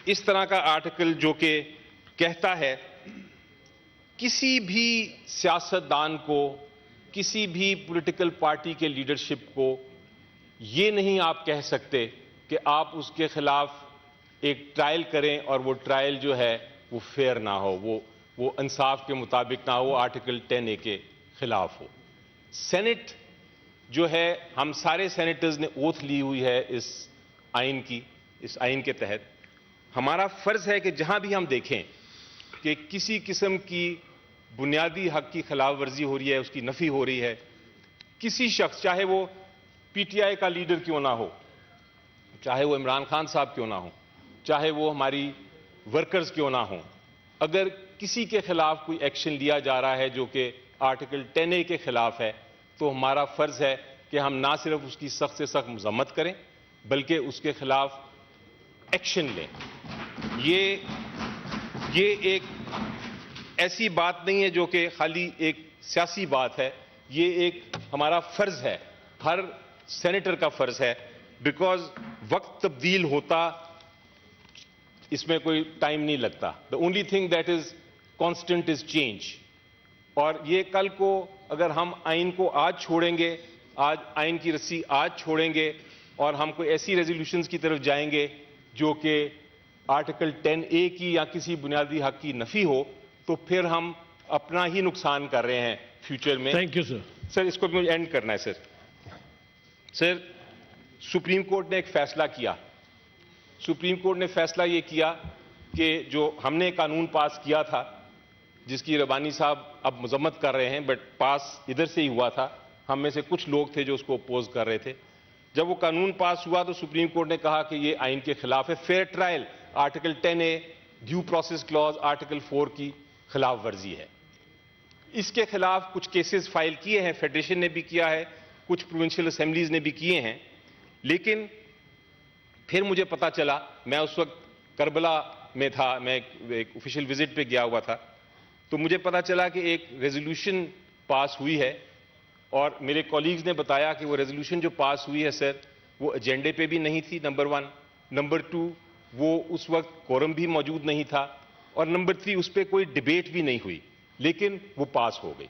اس طرح کا آرٹیکل جو کہ کہتا ہے کسی بھی سیاستدان کو، کسی بھی پولیٹیکل پارٹی کے لیڈرشپ کو یہ نہیں آپ کہہ سکتے کہ آپ اس کے خلاف ایک ٹرائل کریں اور وہ ٹرائل جو ہے وہ فیئر نہ ہو، وہ انصاف کے مطابق نہ ہو، آرٹیکل 10A کے خلاف ہو۔ سینٹ جو ہے، ہم سارے سینیٹرز نے اوتھ لی ہوئی ہے اس آئین کے تحت۔ ہمارا فرض ہے کہ جہاں بھی ہم دیکھیں کہ کسی قسم کی بنیادی حق کی خلاف ورزی ہو رہی ہے، اس کی نفی ہو رہی ہے، کسی شخص، چاہے وہ پی ٹی آئی کا لیڈر کیوں نہ ہو، چاہے وہ عمران خان صاحب کیوں نہ ہو، چاہے وہ ہماری ورکرز کیوں نہ ہوں، اگر کسی کے خلاف کوئی ایکشن لیا جا رہا ہے جو کہ آرٹیکل 10A کے خلاف ہے، تو ہمارا فرض ہے کہ ہم نہ صرف اس کی سخت سے سخت مذمت کریں بلکہ اس کے خلاف ایکشن لیں۔ یہ ایک ایسی بات نہیں ہے جو کہ خالی ایک سیاسی بات ہے، یہ ایک ہمارا فرض ہے، ہر سینیٹر کا فرض ہے، بیکاز وقت تبدیل ہوتا اس میں کوئی ٹائم نہیں لگتا۔ the only thing that is constant is change۔ اور یہ کل کو اگر ہم آئین کو آج چھوڑیں گے، آج آئین کی رسی آج چھوڑیں گے اور ہم کوئی ایسی ریزولوشنز کی طرف جائیں گے جو کہ آرٹیکل 10A کی یا کسی بنیادی حق کی نفی ہو، تو پھر ہم اپنا ہی نقصان کر رہے ہیں فیوچر میں۔ تھینک یو سر۔ سر اس کو مجھے اینڈ کرنا ہے سر سپریم کورٹ نے ایک فیصلہ کیا۔ سپریم کورٹ نے فیصلہ یہ کیا کہ جو ہم نے قانون پاس کیا تھا، جس کی ربانی صاحب اب مذمت کر رہے ہیں، بٹ پاس ادھر سے ہی ہوا تھا، ہم میں سے کچھ لوگ تھے جو اس کو اپوز کر رہے تھے۔ جب وہ قانون پاس ہوا تو سپریم کورٹ نے کہا کہ یہ آئین کے خلاف ہے، fair trial article 10A، due process clause article 4 کی خلاف ورزی ہے۔ اس کے خلاف کچھ کیسز فائل کیے ہیں، فیڈریشن نے بھی کیا ہے، کچھ پروونشل اسمبلیز نے بھی کیے ہیں، لیکن پھر مجھے پتا چلا، میں اس وقت کربلا میں تھا، میں ایک آفیشیل وزٹ پہ گیا ہوا تھا، تو مجھے پتا چلا کہ ایک ریزولوشن پاس ہوئی ہے، اور میرے کولیگز نے بتایا کہ وہ ریزولوشن جو پاس ہوئی ہے سر، وہ ایجنڈے پہ بھی نہیں تھی، نمبر 1، نمبر 2 وہ اس وقت کورم بھی موجود نہیں تھا، اور نمبر 3 اس پہ کوئی ڈیبیٹ بھی نہیں ہوئی، لیکن وہ پاس ہو گئی۔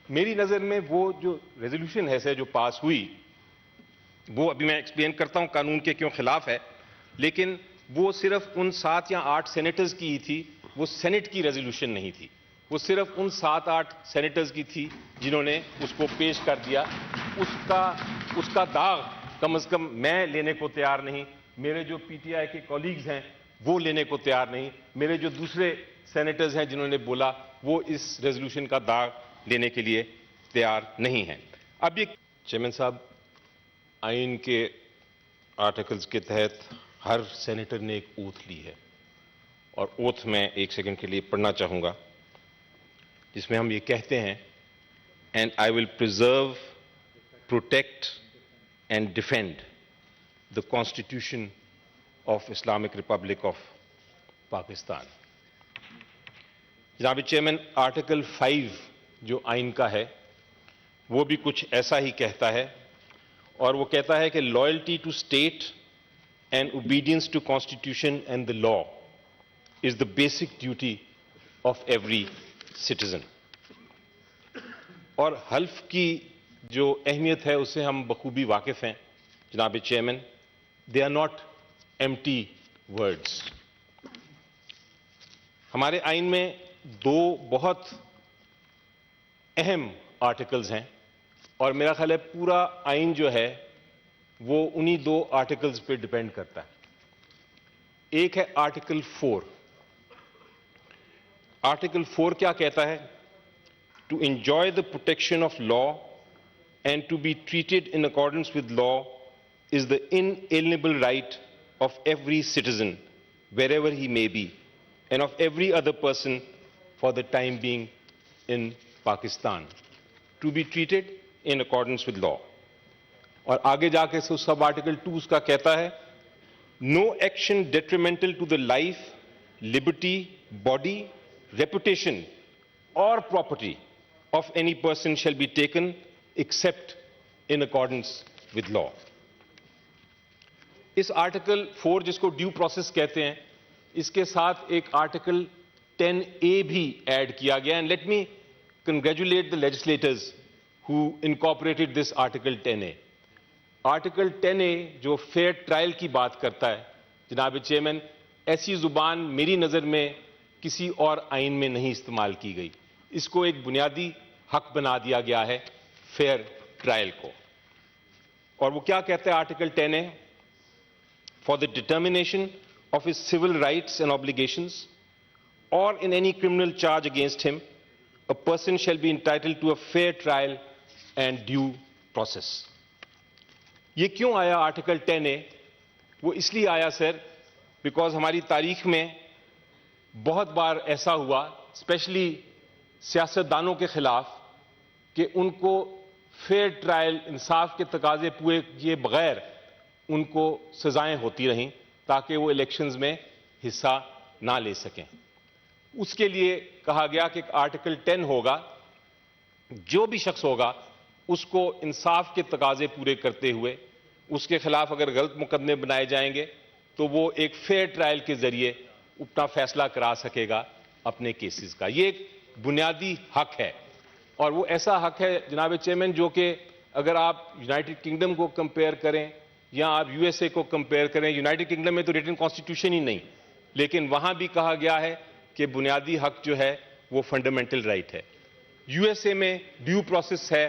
میری نظر میں وہ جو ریزولوشن ہے سر جو پاس ہوئی، وہ ابھی میں ایکسپلین کرتا ہوں قانون کے کیوں خلاف ہے، لیکن وہ صرف ان 7 یا 8 سینیٹرز کی ہی تھی، وہ سینٹ کی ریزولوشن نہیں تھی، وہ صرف ان 7-8 سینیٹرز کی تھی جنہوں نے اس کو پیش کر دیا۔ اس کا داغ کم از کم میں لینے کو تیار نہیں، میرے جو پی ٹی آئی کے کولیگز ہیں وہ لینے کو تیار نہیں، میرے جو دوسرے سینیٹرز ہیں جنہوں نے بولا وہ اس ریزولوشن کا داغ لینے کے لیے تیار نہیں ہیں۔ اب یہ چیئرمین صاحب، آئین کے آرٹیکلز کے تحت ہر سینیٹر نے ایک اوتھ لی ہے، اور اوتھ میں 1 سیکنڈ کے لیے پڑھنا چاہوں گا، جس میں ہم یہ کہتے ہیں and I will preserve, protect and defend the constitution of Islamic republic of Pakistan. جناب چیئرمین، آرٹیکل 5 جو آئین کا ہے وہ بھی کچھ ایسا ہی کہتا ہے، اور وہ کہتا ہے کہ loyalty to state and obedience to constitution and the law is the basic duty of every citizen. اور حلف کی جو اہمیت ہے اس سے ہم بخوبی واقف ہیں جناب chairman, they are not empty words. ہمارے آئین میں 2 بہت اہم آرٹیکلز ہیں، اور میرا خیال ہے پورا آئین جو ہے وہ انہی 2 آرٹیکلز پہ ڈیپینڈ کرتا ہے۔ ایک ہے آرٹیکل 4۔ آرٹیکل 4 کیا کہتا ہے؟ To enjoy the protection of law and to be treated in accordance with law is the inalienable right of every citizen wherever he may be and of every other person for the time being in Pakistan, to be treated in accordance with law۔ اور آگے جا کے sub article 2 اس کا کہتا ہے no action detrimental to the life, liberty, body, reputation or property of any person shall be taken except in accordance with law۔ اس article 4 جس کو ڈیو پروسیس کہتے ہیں، اس کے ساتھ ایک آرٹیکل 10A بھی ایڈ کیا گیا. And let me congratulate the legislators who incorporated this Article 10A. Article 10A جو فیئر ٹرائل کی بات کرتا ہے جناب چیئرمین, ایسی زبان میری نظر میں کسی اور آئین میں نہیں استعمال کی گئی. اس کو ایک بنیادی حق بنا دیا گیا ہے فیئر ٹرائل کو. اور وہ کیا کہتا ہے article 10A؟ For the determination of his civil rights and obligations or in any criminal charge against him, a person shall be entitled to a fair trial and due process. یہ کیوں آیا article 10A؟ وہ اس لیے آیا سر because ہماری تاریخ میں بہت بار ایسا ہوا اسپیشلی سیاستدانوں کے خلاف کہ ان کو فیئر ٹرائل, انصاف کے تقاضے پورے کیے بغیر ان کو سزائیں ہوتی رہیں تاکہ وہ الیکشنز میں حصہ نہ لے سکیں. اس کے لیے کہا گیا کہ آرٹیکل 10 ہوگا, جو بھی شخص ہوگا اس کو انصاف کے تقاضے پورے کرتے ہوئے اس کے خلاف اگر غلط مقدمے بنائے جائیں گے تو وہ ایک فیئر ٹرائل کے ذریعے اپنا فیصلہ کرا سکے گا اپنے کیسز کا. یہ ایک بنیادی حق ہے, اور وہ ایسا حق ہے جناب چیئرمین جو کہ اگر آپ یونائٹڈ کنگڈم کو کمپیئر کریں یا آپ USA کو کمپیئر کریں, یونائٹڈ کنگڈم میں تو ریٹن کانسٹیٹیوشن ہی نہیں, لیکن وہاں بھی کہا گیا ہے کہ بنیادی حق جو ہے وہ فنڈامنٹل رائٹ ہے. USA میں ڈیو پروسیس ہے,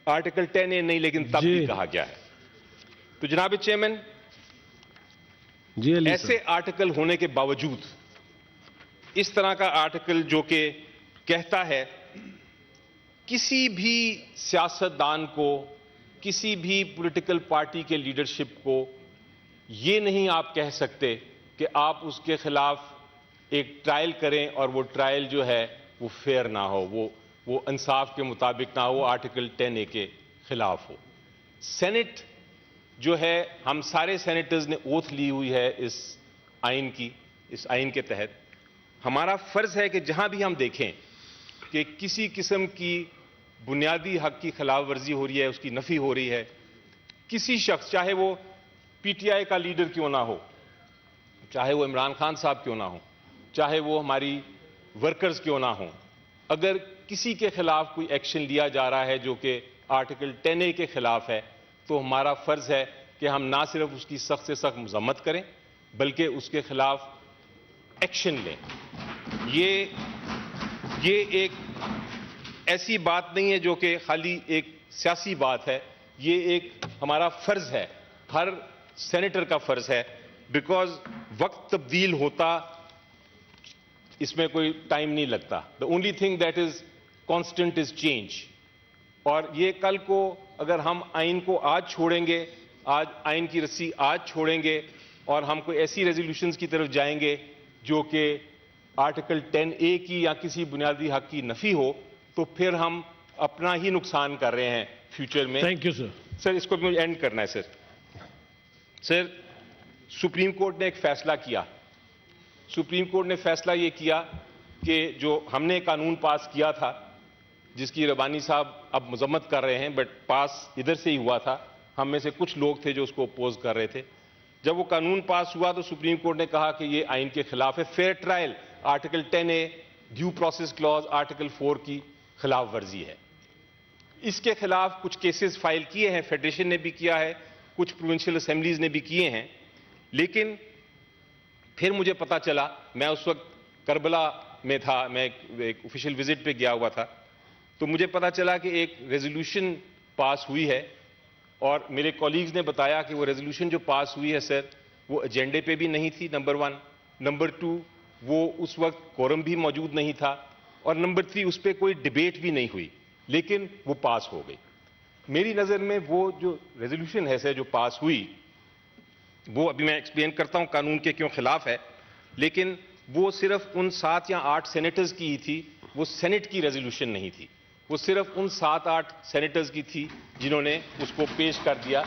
آرٹیکل 10A نہیں, لیکن تب بھی کہا گیا ہے. تو جناب چیئرمین, ایسے آرٹیکل ہونے کے باوجود اس طرح کا آرٹیکل جو کہ کہتا ہے کسی بھی سیاستدان کو, کسی بھی پولیٹیکل پارٹی کے لیڈرشپ کو یہ نہیں آپ کہہ سکتے کہ آپ اس کے خلاف ایک ٹرائل کریں اور وہ ٹرائل جو ہے وہ فیئر نہ ہو, وہ انصاف کے مطابق نہ ہو, آرٹیکل 10A کے خلاف ہو. سینٹ جو ہے, ہم سارے سینیٹرز نے اوتھ لی ہوئی ہے اس آئین کے تحت. ہمارا فرض ہے کہ جہاں بھی ہم دیکھیں کہ کسی قسم کی بنیادی حق کی خلاف ورزی ہو رہی ہے, اس کی نفی ہو رہی ہے, کسی شخص, چاہے وہ PTI کا لیڈر کیوں نہ ہو, چاہے وہ عمران خان صاحب کیوں نہ ہو, چاہے وہ ہماری ورکرز کیوں نہ ہوں, اگر کسی کے خلاف کوئی ایکشن لیا جا رہا ہے جو کہ آرٹیکل 10A کے خلاف ہے, تو ہمارا فرض ہے کہ ہم نہ صرف اس کی سخت سے سخت مذمت کریں بلکہ اس کے خلاف ایکشن لیں. یہ ایک ایسی بات نہیں ہے جو کہ خالی ایک سیاسی بات ہے, یہ ایک ہمارا فرض ہے, ہر سینیٹر کا فرض ہے, بیکاز وقت تبدیل ہوتا اس میں کوئی ٹائم نہیں لگتا. The only thing that is constant is change. اور یہ کل کو اگر ہم آئین کو آج چھوڑیں گے, آج آئین کی رسی آج چھوڑیں گے اور ہم کوئی ایسی ریزولوشنز کی طرف جائیں گے جو کہ آرٹیکل 10A کی یا کسی بنیادی حق کی نفی ہو, تو پھر ہم اپنا ہی نقصان کر رہے ہیں فیوچر میں. تھینک یو سر. سر اس کو مجھے اینڈ کرنا ہے سر. سپریم کورٹ نے ایک فیصلہ کیا. سپریم کورٹ نے فیصلہ یہ کیا کہ جو ہم نے قانون پاس کیا تھا, جس کی ربانی صاحب اب مذمت کر رہے ہیں, بٹ پاس ادھر سے ہی ہوا تھا, ہم میں سے کچھ لوگ تھے جو اس کو اپوز کر رہے تھے. جب وہ قانون پاس ہوا تو سپریم کورٹ نے کہا کہ یہ آئین کے خلاف ہے. Fair trial article 10A, due process clause article 4 کی خلاف ورزی ہے. اس کے خلاف کچھ کیسز فائل کیے ہیں, فیڈریشن نے بھی کیا ہے, کچھ پروونشل اسمبلیز نے بھی کیے ہیں, لیکن پھر مجھے پتا چلا, میں اس وقت کربلا میں تھا, میں ایک آفیشیل وزٹ پہ گیا ہوا تھا, تو مجھے پتا چلا کہ ایک ریزولوشن پاس ہوئی ہے, اور میرے کولیگز نے بتایا کہ وہ ریزولوشن جو پاس ہوئی ہے سر, وہ ایجنڈے پہ بھی نہیں تھی, نمبر 1. نمبر 2, وہ اس وقت کورم بھی موجود نہیں تھا, اور نمبر 3, اس پہ کوئی ڈیبیٹ بھی نہیں ہوئی, لیکن وہ پاس ہو گئی. میری نظر میں وہ جو ریزولوشن ہے سر جو پاس ہوئی, وہ ابھی میں ایکسپلین کرتا ہوں قانون کے کیوں خلاف ہے, لیکن وہ صرف ان 7 یا 8 سینیٹرز کی ہی تھی, وہ سینٹ کی ریزولوشن نہیں تھی. وہ صرف ان 7-8 سینیٹرز کی تھی جنہوں نے اس کو پیش کر دیا.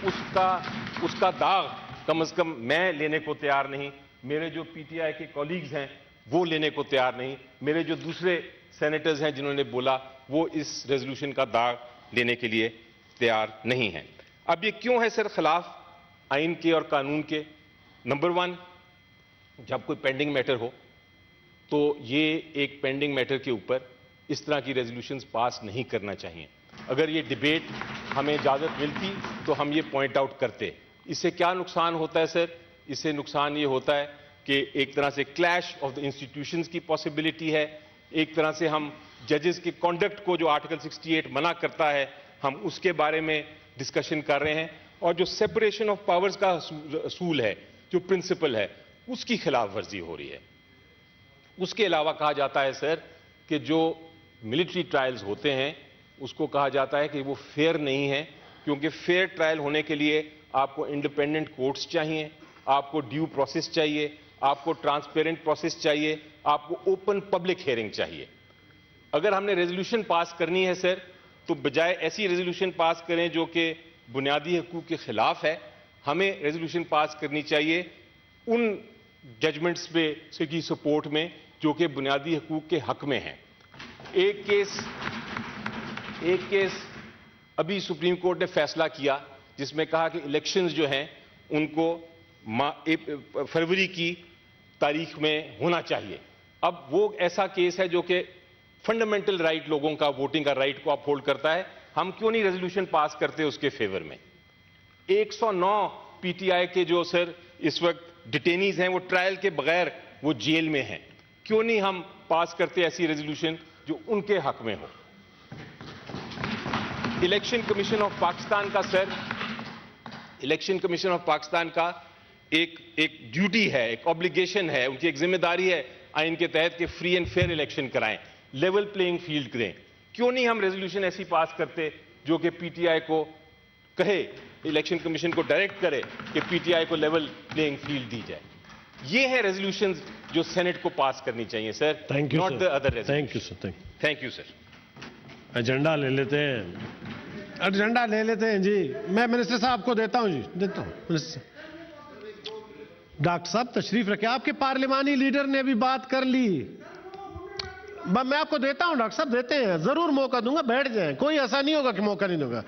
اس کا داغ کم از کم میں لینے کو تیار نہیں, میرے جو PTI کے کولیگز ہیں وہ لینے کو تیار نہیں, میرے جو دوسرے سینیٹرز ہیں جنہوں نے بولا وہ اس ریزولوشن کا داغ لینے کے لیے تیار نہیں ہیں. اب یہ کیوں ہے سر خلاف آئین کے اور قانون کے؟ نمبر 1, جب کوئی پینڈنگ میٹر ہو تو یہ ایک پینڈنگ میٹر کے اوپر اس طرح کی ریزولوشنز پاس نہیں کرنا چاہیے. اگر یہ ڈیبیٹ ہمیں اجازت ملتی تو ہم یہ پوائنٹ آؤٹ کرتے. اس سے کیا نقصان ہوتا ہے سر؟ اس سے نقصان یہ ہوتا ہے کہ ایک طرح سے کلیش آف دا انسٹیٹیوشنز کی پاسبلٹی ہے. ایک طرح سے ہم ججز کے کنڈکٹ کو جو آرٹیکل 68 منع کرتا ہے ہم اس کے بارے میں ڈسکشن کر رہے ہیں, اور جو سیپریشن آف پاورز کا اصول ہے, جو پرنسپل ہے, اس کی خلاف ورزی ہو رہی ہے. اس کے علاوہ کہا جاتا ہے سر کہ جو ملٹری ٹرائلز ہوتے ہیں اس کو کہا جاتا ہے کہ وہ فیئر نہیں ہے, کیونکہ فیئر ٹرائل ہونے کے لیے آپ کو انڈیپینڈنٹ کورٹس چاہیے, آپ کو ڈیو پروسیس چاہیے, آپ کو ٹرانسپیرنٹ پروسیس چاہیے, آپ کو اوپن پبلک ہیئرنگ چاہیے. اگر ہم نے ریزولوشن پاس کرنی ہے سر تو بجائے ایسی ریزولوشن پاس کریں جو کہ بنیادی حقوق کے خلاف ہے, ہمیں ریزولوشن پاس کرنی چاہیے ان ججمنٹس پہ کی سپورٹ میں جو کہ بنیادی حقوق کے حق میں ہیں. ایک کیس ابھی سپریم کورٹ نے فیصلہ کیا جس میں کہا کہ الیکشنز جو ہیں ان کو فروری کی تاریخ میں ہونا چاہیے. اب وہ ایسا کیس ہے جو کہ فنڈامنٹل رائٹ لوگوں کا ووٹنگ کا رائٹ کو اپ ہولڈ کرتا ہے, ہم کیوں نہیں ریزولوشن پاس کرتے اس کے فیور میں؟ 109 پی ٹی آئی کے جو سر اس وقت ڈیٹینیز ہیں وہ ٹرائل کے بغیر وہ جیل میں ہیں, کیوں نہیں ہم پاس کرتے ایسی ریزولوشن جو ان کے حق میں ہو؟ الیکشن کمیشن آف پاکستان کا سر, الیکشن کمیشن آف پاکستان کا ایک ڈیوٹی ہے, ایک آبلیگیشن ہے, ان کی ایک ذمہ داری ہے آئین کے تحت کہ فری اینڈ فیئر الیکشن کرائیں, لیول پلینگ فیلڈ کریں. کیوں نہیں ہم ریزولوشن ایسی پاس کرتے جو کہ پی ٹی آئی کو کہے, الیکشن کمیشن کو ڈائریکٹ کرے کہ پی ٹی آئی کو لیول پلینگ فیلڈ دی جائے. یہ ہے ریزولوشنز جو سینٹ کو پاس کرنی چاہیے sir, not the other resolution. Thank you sir. Agenda لے لیتے ہیں, ایجنڈا لے لیتے ہیں جی. میں منسٹر صاحب کو دیتا ہوں, جی دیتا ہوں. منسٹر ڈاکٹر صاحب تشریف رکھیں, آپ کے پارلیمانی لیڈر نے بھی بات کر لی. میں آپ کو دیتا ہوں ڈاکٹر صاحب, دیتے ہیں, ضرور موقع دوں گا, بیٹھ جائیں, کوئی ایسا نہیں ہوگا کہ موقع نہیں دوں گا.